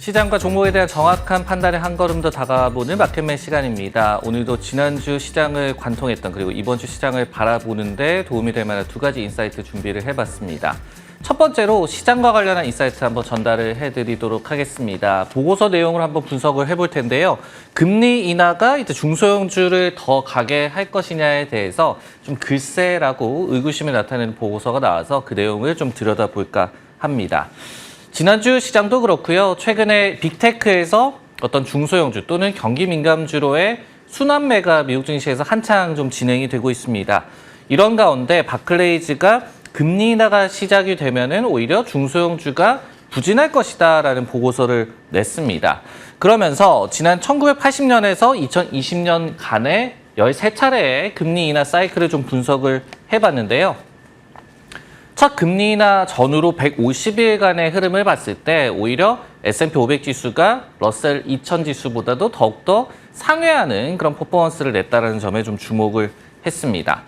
시장과 종목에 대한 정확한 판단에 한 걸음 더 다가보는 마켓맨 시간입니다. 오늘도 지난주 시장을 관통했던 그리고 이번 주 시장을 바라보는 데 도움이 될 만한 두 가지 인사이트 준비를 해봤습니다. 첫 번째로 시장과 관련한 인사이트 한번 전달을 해드리도록 하겠습니다. 보고서 내용을 한번 분석을 해볼 텐데요. 금리 인하가 이제 중소형주를 더 가게 할 것이냐에 대해서 좀 글쎄라고 의구심을 나타내는 보고서가 나와서 그 내용을 좀 들여다볼까 합니다. 지난주 시장도 그렇고요. 최근에 빅테크에서 어떤 중소형주 또는 경기 민감주로의 순환매가 미국 증시에서 한창 좀 진행이 되고 있습니다. 이런 가운데 바클레이즈가 금리 인하가 시작이 되면은 오히려 중소형주가 부진할 것이다라는 보고서를 냈습니다. 그러면서 지난 1980년에서 2020년간의 13차례의 금리 인하 사이클을 좀 분석을 해봤는데요. 첫 금리 인하 전후로 150일간의 흐름을 봤을 때 오히려 S&P 500 지수가 러셀 2000 지수보다도 더욱더 상회하는 그런 퍼포먼스를 냈다는 점에 좀 주목을 했습니다.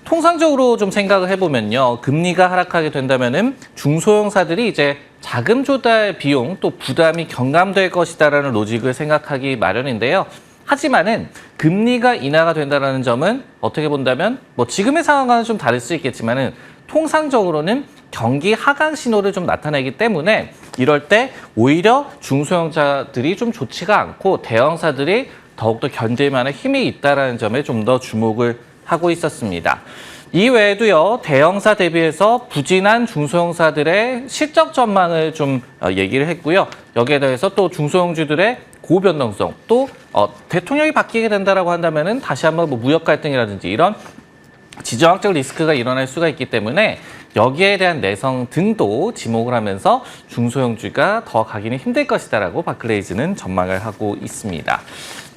통상적으로 좀 생각을 해보면요. 금리가 하락하게 된다면은 중소형사들이 이제 자금 조달 비용 또 부담이 경감될 것이다라는 로직을 생각하기 마련인데요. 하지만은 금리가 인하가 된다는 점은 어떻게 본다면 뭐 지금의 상황과는 좀 다를 수 있겠지만은 통상적으로는 경기 하강 신호를 좀 나타내기 때문에 이럴 때 오히려 중소형사들이 좀 좋지가 않고 대형사들이 더욱더 견딜 만한 힘이 있다는 점에 좀 더 주목을 하고 있었습니다. 이외에도요, 대형사 대비해서 부진한 중소형사들의 실적 전망을 좀 얘기를 했고요. 여기에 대해서 또 중소형주들의 고변동성, 또 대통령이 바뀌게 된다라고 한다면은 다시 한번 뭐 무역 갈등이라든지 이런 지정학적 리스크가 일어날 수가 있기 때문에 여기에 대한 내성 등도 지목을 하면서 중소형주가 더 가기는 힘들 것이다라고 바클레이즈는 전망을 하고 있습니다.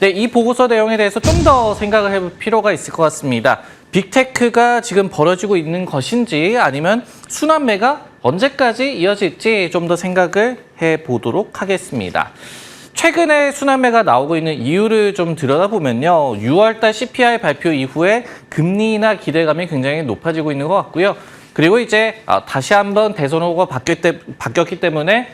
네, 이 보고서 내용에 대해서 좀 더 생각을 해볼 필요가 있을 것 같습니다. 빅테크가 지금 벌어지고 있는 것인지 아니면 순환매가 언제까지 이어질지 좀 더 생각을 해보도록 하겠습니다. 최근에 순환매가 나오고 있는 이유를 좀 들여다보면요. 6월달 CPI 발표 이후에 금리 인하 기대감이 굉장히 높아지고 있는 것 같고요. 그리고 이제 다시 한번 대선 후보가 바뀌었기 때문에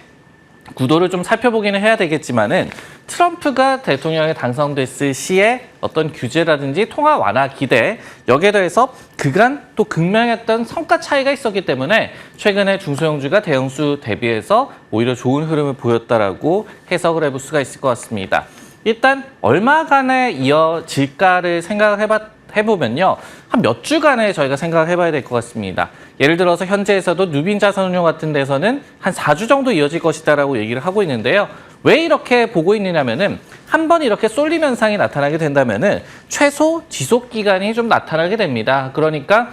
구도를 좀 살펴보기는 해야 되겠지만은 트럼프가 대통령에 당선됐을 시에 어떤 규제라든지 통화 완화 기대 여기에 대해서 그간 또 극명했던 성과 차이가 있었기 때문에 최근에 중소형주가 대형주 대비해서 오히려 좋은 흐름을 보였다라고 해석을 해볼 수가 있을 것 같습니다. 일단 얼마간에 이어질까를 생각을 해보면요. 한 몇 주간에 저희가 생각을 해봐야 될 것 같습니다. 예를 들어서 현재에서도 누빈 자산운용 같은 데서는 한 4주 정도 이어질 것이다라고 얘기를 하고 있는데요. 왜 이렇게 보고 있느냐면은 한 번 이렇게 쏠림 현상이 나타나게 된다면은 최소 지속 기간이 좀 나타나게 됩니다. 그러니까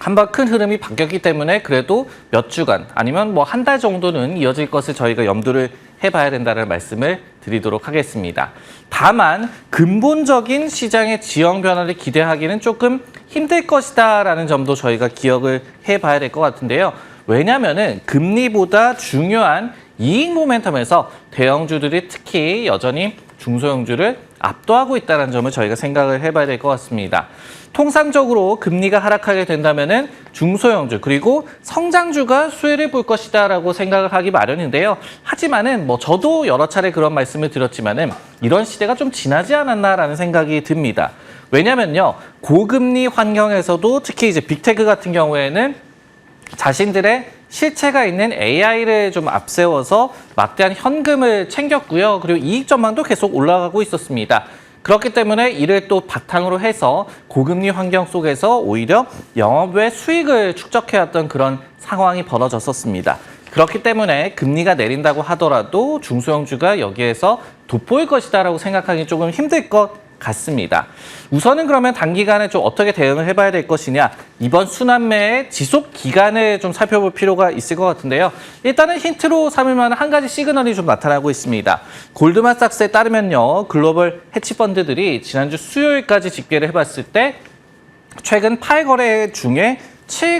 한 번 큰 흐름이 바뀌었기 때문에 그래도 몇 주간 아니면 뭐 한 달 정도는 이어질 것을 저희가 염두를 해봐야 된다는 말씀을 드리도록 하겠습니다. 다만 근본적인 시장의 지형 변화를 기대하기는 조금 힘들 것이다라는 점도 저희가 기억을 해봐야 될 것 같은데요. 왜냐하면은 금리보다 중요한 이익 모멘텀에서 대형주들이 특히 여전히 중소형주를 압도하고 있다는 점을 저희가 생각을 해봐야 될 것 같습니다. 통상적으로 금리가 하락하게 된다면은 중소형주 그리고 성장주가 수혜를 볼 것이다라고 생각을 하기 마련인데요. 하지만은 뭐 저도 여러 차례 그런 말씀을 드렸지만은 이런 시대가 좀 지나지 않았나라는 생각이 듭니다. 왜냐면요, 고금리 환경에서도 특히 이제 빅테크 같은 경우에는 자신들의 실체가 있는 AI를 좀 앞세워서 막대한 현금을 챙겼고요. 그리고 이익 전망도 계속 올라가고 있었습니다. 그렇기 때문에 이를 또 바탕으로 해서 고금리 환경 속에서 오히려 영업외 수익을 축적해왔던 그런 상황이 벌어졌었습니다. 그렇기 때문에 금리가 내린다고 하더라도 중소형주가 여기에서 돋보일 것이다라고 생각하기 조금 힘들 것 같습니다. 우선은 그러면 단기간에 좀 어떻게 대응을 해봐야 될 것이냐, 이번 순환매의 지속 기간을 좀 살펴볼 필요가 있을 것 같은데요. 일단은 힌트로 삼을 만한 한 가지 시그널이 좀 나타나고 있습니다. 골드만삭스에 따르면요, 글로벌 헤지펀드들이 지난주 수요일까지 집계를 해봤을 때 최근 8거래 중에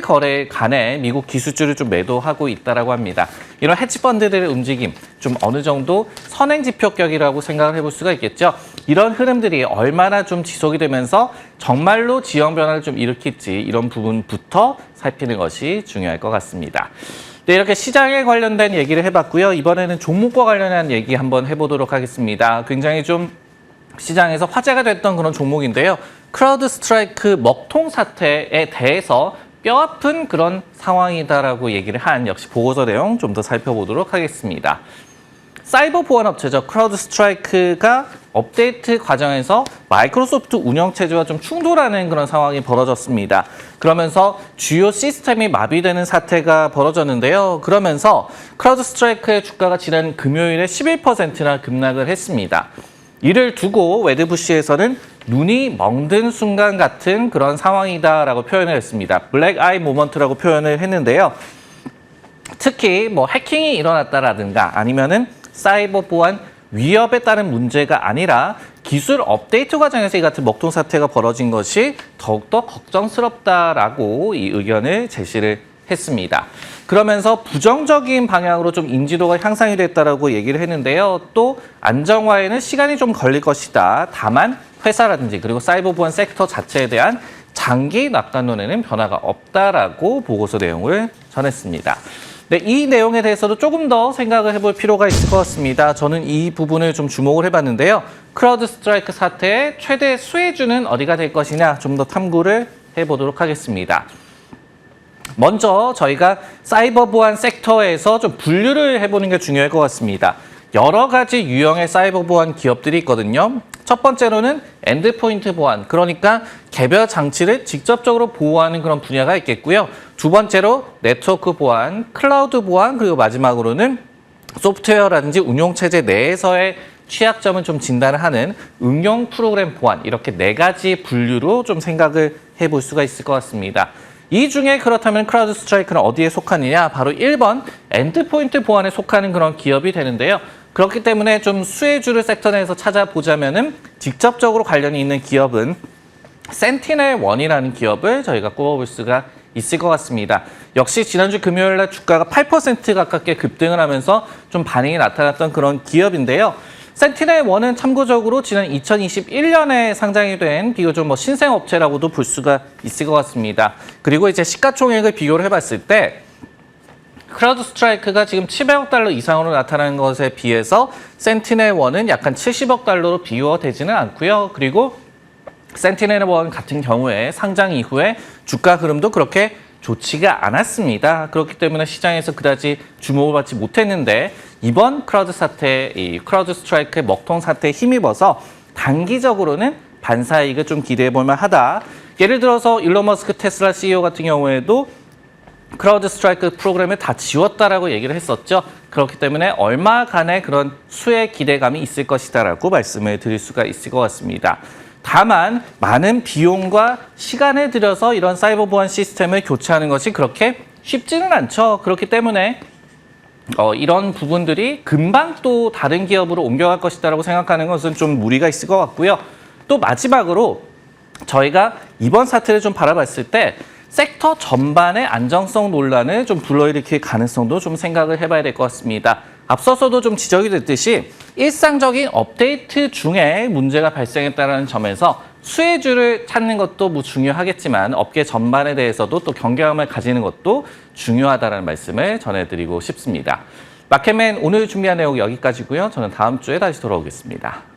7거래간에 미국 기술주를 좀 매도하고 있다라고 합니다. 이런 헤지펀드들의 움직임 좀 어느 정도 선행지표격이라고 생각을 해볼 수가 있겠죠. 이런 흐름들이 얼마나 좀 지속이 되면서 정말로 지형 변화를 좀 일으킬지 이런 부분부터 살피는 것이 중요할 것 같습니다. 네, 이렇게 시장에 관련된 얘기를 해봤고요. 이번에는 종목과 관련한 얘기 한번 해보도록 하겠습니다. 굉장히 좀 시장에서 화제가 됐던 그런 종목인데요. 크라우드 스트라이크 먹통 사태에 대해서 뼈아픈 그런 상황이다라고 얘기를 한 역시 보고서 내용 좀 더 살펴보도록 하겠습니다. 사이버 보안 업체죠. 크라우드 스트라이크가 업데이트 과정에서 마이크로소프트 운영체제와 좀 충돌하는 그런 상황이 벌어졌습니다. 그러면서 주요 시스템이 마비되는 사태가 벌어졌는데요. 그러면서 크라우드 스트라이크의 주가가 지난 금요일에 11%나 급락을 했습니다. 이를 두고 웨드부시에서는 눈이 멍든 순간 같은 그런 상황이다라고 표현을 했습니다. 블랙 아이 모먼트라고 표현을 했는데요. 특히 뭐 해킹이 일어났다라든가 아니면은 사이버 보안 위협에 따른 문제가 아니라 기술 업데이트 과정에서 이 같은 먹통 사태가 벌어진 것이 더욱더 걱정스럽다라고 이 의견을 제시를 했습니다. 그러면서 부정적인 방향으로 좀 인지도가 향상이 됐다라고 얘기를 했는데요. 또 안정화에는 시간이 좀 걸릴 것이다. 다만 회사라든지 그리고 사이버 보안 섹터 자체에 대한 장기 낙관론에는 변화가 없다라고 보고서 내용을 전했습니다. 네, 이 내용에 대해서도 조금 더 생각을 해볼 필요가 있을 것 같습니다. 저는 이 부분을 좀 주목을 해봤는데요. 크라우드 스트라이크 사태의 최대 수혜주는 어디가 될 것이냐 좀 더 탐구를 해보도록 하겠습니다. 먼저 저희가 사이버 보안 섹터에서 좀 분류를 해보는 게 중요할 것 같습니다. 여러 가지 유형의 사이버 보안 기업들이 있거든요. 첫 번째로는 엔드포인트 보안, 그러니까 개별 장치를 직접적으로 보호하는 그런 분야가 있겠고요. 두 번째로 네트워크 보안, 클라우드 보안, 그리고 마지막으로는 소프트웨어라든지 운용체제 내에서의 취약점을 좀 진단을 하는 응용 프로그램 보안, 이렇게 네 가지 분류로 좀 생각을 해볼 수가 있을 것 같습니다. 이 중에 그렇다면 크라우드 스트라이크는 어디에 속하느냐? 바로 1번 엔드포인트 보안에 속하는 그런 기업이 되는데요. 그렇기 때문에 좀 수혜주를 섹터 내에서 찾아보자면은 직접적으로 관련이 있는 기업은 센티넬1이라는 기업을 저희가 꼽아볼 수가 있을 것 같습니다. 역시 지난주 금요일 날 주가가 8% 가깝게 급등을 하면서 좀 반응이 나타났던 그런 기업인데요. 센티넬1은 참고적으로 지난 2021년에 상장이 된 비교적 신생 업체라고도 볼 수가 있을 것 같습니다. 그리고 이제 시가총액을 비교를 해봤을 때 크라우드 스트라이크가 지금 700억 달러 이상으로 나타나는 것에 비해서 센티넬1은 약간 70억 달러로 비교되지는 않고요. 그리고 센티넬1 같은 경우에 상장 이후에 주가 흐름도 그렇게 좋지가 않았습니다. 그렇기 때문에 시장에서 그다지 주목을 받지 못했는데 이번 크라우드 사태, 이 크라우드 스트라이크의 먹통 사태에 힘입어서 단기적으로는 반사이익을 좀 기대해 볼 만하다. 예를 들어서 일론 머스크 테슬라 CEO 같은 경우에도 크라우드 스트라이크 프로그램을 다 지웠다라고 얘기를 했었죠. 그렇기 때문에 얼마간의 그런 수혜 기대감이 있을 것이다라고 말씀을 드릴 수가 있을 것 같습니다. 다만 많은 비용과 시간을 들여서 이런 사이버 보안 시스템을 교체하는 것이 그렇게 쉽지는 않죠. 그렇기 때문에 이런 부분들이 금방 또 다른 기업으로 옮겨갈 것이다라고 생각하는 것은 좀 무리가 있을 것 같고요. 또 마지막으로 저희가 이번 사태를 좀 바라봤을 때 섹터 전반의 안정성 논란을 좀 불러일으킬 가능성도 좀 생각을 해봐야 될 것 같습니다. 앞서서도 좀 지적이 됐듯이 일상적인 업데이트 중에 문제가 발생했다는 점에서 수혜주를 찾는 것도 뭐 중요하겠지만 업계 전반에 대해서도 또 경계감을 가지는 것도 중요하다는 말씀을 전해드리고 싶습니다. 마켓맨 오늘 준비한 내용 여기까지고요. 저는 다음 주에 다시 돌아오겠습니다.